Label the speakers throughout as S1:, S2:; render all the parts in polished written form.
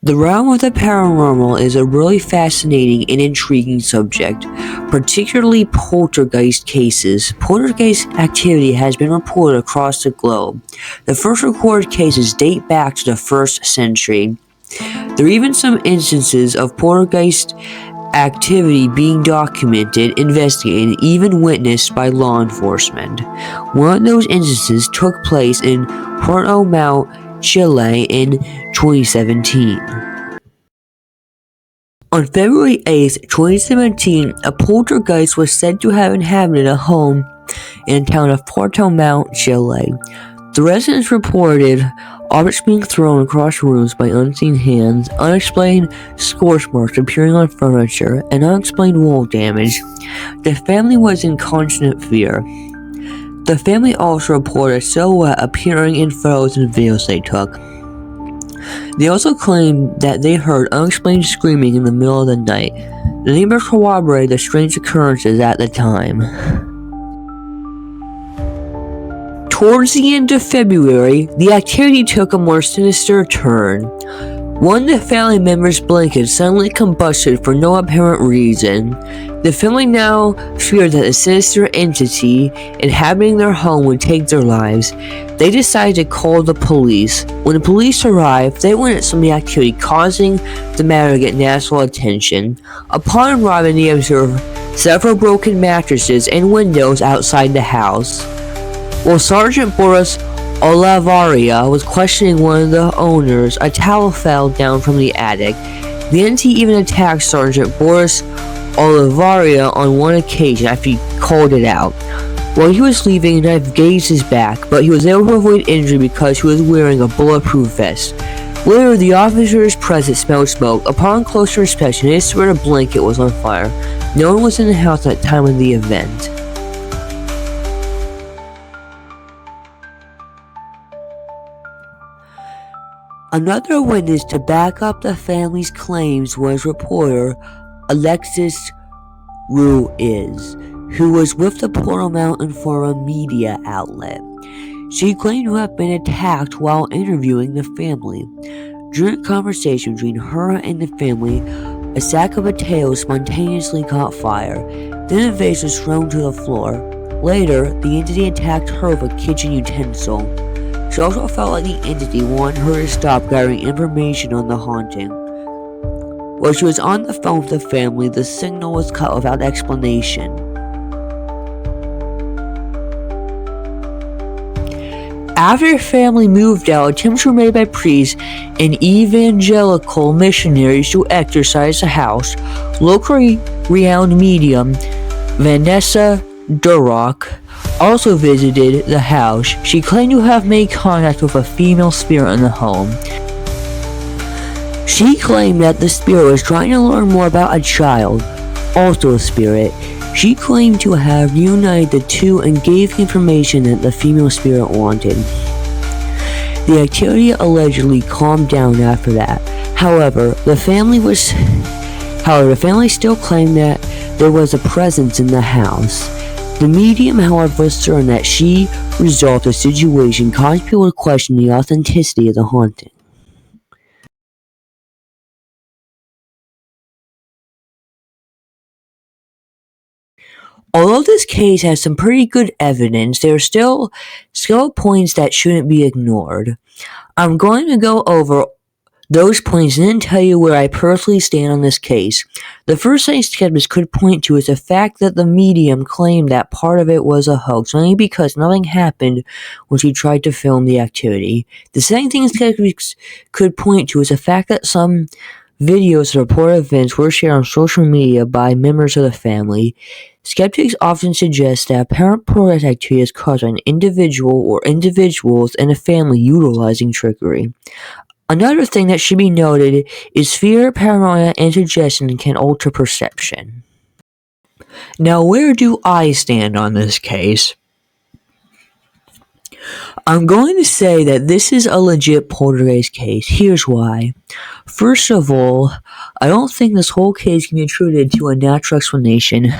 S1: The realm of the paranormal is a really fascinating and intriguing subject, particularly poltergeist cases. Poltergeist activity has been reported across the globe. The first recorded cases date back to the 1st century. There are even some instances of poltergeist activity being documented, investigated, and even witnessed by law enforcement. One of those instances took place in Puerto Montt, Chile in 2017. On February 8, 2017, a poltergeist was said to have inhabited a home in the town of Puerto Montt, Chile. The residents reported objects being thrown across rooms by unseen hands, unexplained scorch marks appearing on furniture, and unexplained wall damage. The family was in constant fear. The family also reported a silhouette appearing in photos and videos they took. They also claimed that they heard unexplained screaming in the middle of the night. The neighbors corroborated the strange occurrences at the time. Towards the end of February, the activity took a more sinister turn. One of the family members' blankets suddenly combusted for no apparent reason. The family now feared that a sinister entity inhabiting their home would take their lives. They decided to call the police. When the police arrived, they witnessed some of the activity, causing the matter to get national attention. Upon arriving, they observed several broken mattresses and windows outside the house. While Sergeant Boris Olivaria was questioning one of the owners, a towel fell down from the attic. The entity even attacked Sergeant Boris Olivaria on one occasion after he called it out. While he was leaving, a knife grazed his back, but he was able to avoid injury because he was wearing a bulletproof vest. Later, the officers present smelled smoke. Upon closer inspection, they swear the blanket was on fire. No one was in the house at the time of the event. Another witness to back up the family's claims was reporter Alexis Ruiz, who was with the Puerto Montt for a media outlet. She claimed to have been attacked while interviewing the family. During a conversation between her and the family, a sack of potatoes spontaneously caught fire. Then a vase was thrown to the floor. Later, the entity attacked her with a kitchen utensil. She also felt like the entity wanted her to stop gathering information on the haunting. While she was on the phone with the family, the signal was cut without explanation. After the family moved out, attempts were made by priests and evangelical missionaries to exorcise the house. Locally renowned medium Vanessa Durock also visited the house. She claimed to have made contact with a female spirit in the home. She claimed that the spirit was trying to learn more about a child, also a spirit. She claimed to have reunited the two and gave information that the female spirit wanted. The activity allegedly calmed down after that. However, the family still claimed that there was a presence in the house. The medium, however, was certain that she resolved the situation, causing people to question the authenticity of the haunting. Although this case has some pretty good evidence, there are still points that shouldn't be ignored. I'm going to go over those points and then tell you where I personally stand on this case. The first thing skeptics could point to is the fact that the medium claimed that part of it was a hoax, only because nothing happened when she tried to film the activity. The second thing skeptics could point to is the fact that some videos of reported events were shared on social media by members of the family. Skeptics often suggest that apparent poltergeist activity is caused by an individual or individuals in a family utilizing trickery. Another thing that should be noted is fear, paranoia, and suggestion can alter perception. Now, where do I stand on this case? I'm going to say that this is a legit poltergeist case. Here's why. First of all, I don't think this whole case can be attributed to a natural explanation.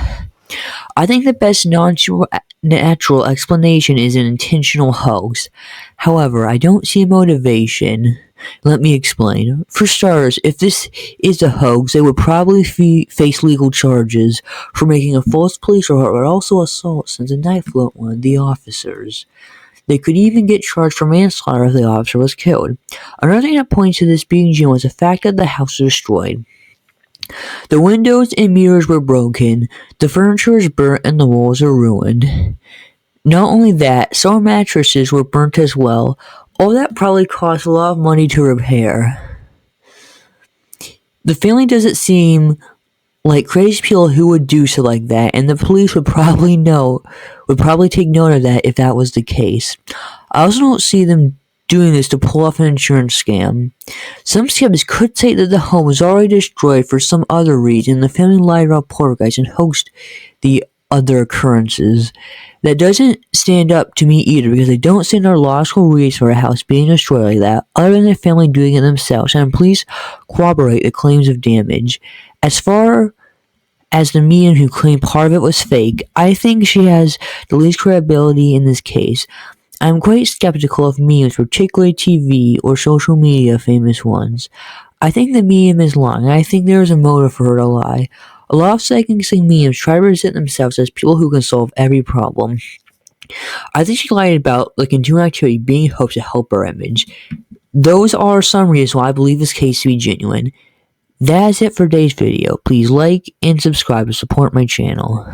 S1: I think the best natural explanation is an intentional hoax. However, I don't see a motivation Let me explain. For starters, if this is a hoax, they would probably face legal charges for making a false police report, but also assault since a knife flew at one of the officers. They could even get charged for manslaughter if the officer was killed. Another thing that points to this being genuine was the fact that the house was destroyed. The windows and mirrors were broken, the furniture was burnt, and the walls were ruined. Not only that, some mattresses were burnt as well. All that probably cost a lot of money to repair. The family doesn't seem like crazy people who would do so like that, and the police would probably take note of that if that was the case. I also don't see them doing this to pull off an insurance scam. Some scams could say that the home was already destroyed for some other reason. The family lied about poltergeist and hoaxed the other occurrences. That doesn't stand up to me either, because they don't see no logical reason for a house being destroyed like that, other than the family doing it themselves, and police corroborate the claims of damage. As far as the medium who claimed part of it was fake, I think she has the least credibility in this case. I'm quite skeptical of mediums, particularly TV or social media famous ones. I think the medium is lying, and I think there is a motive for her to lie. A lot of psychics and mediums try to present themselves as people who can solve every problem. I think she lied about the continuing activity being hoped to help her image. Those are some reasons why I believe this case to be genuine. That is it for today's video. Please like and subscribe to support my channel.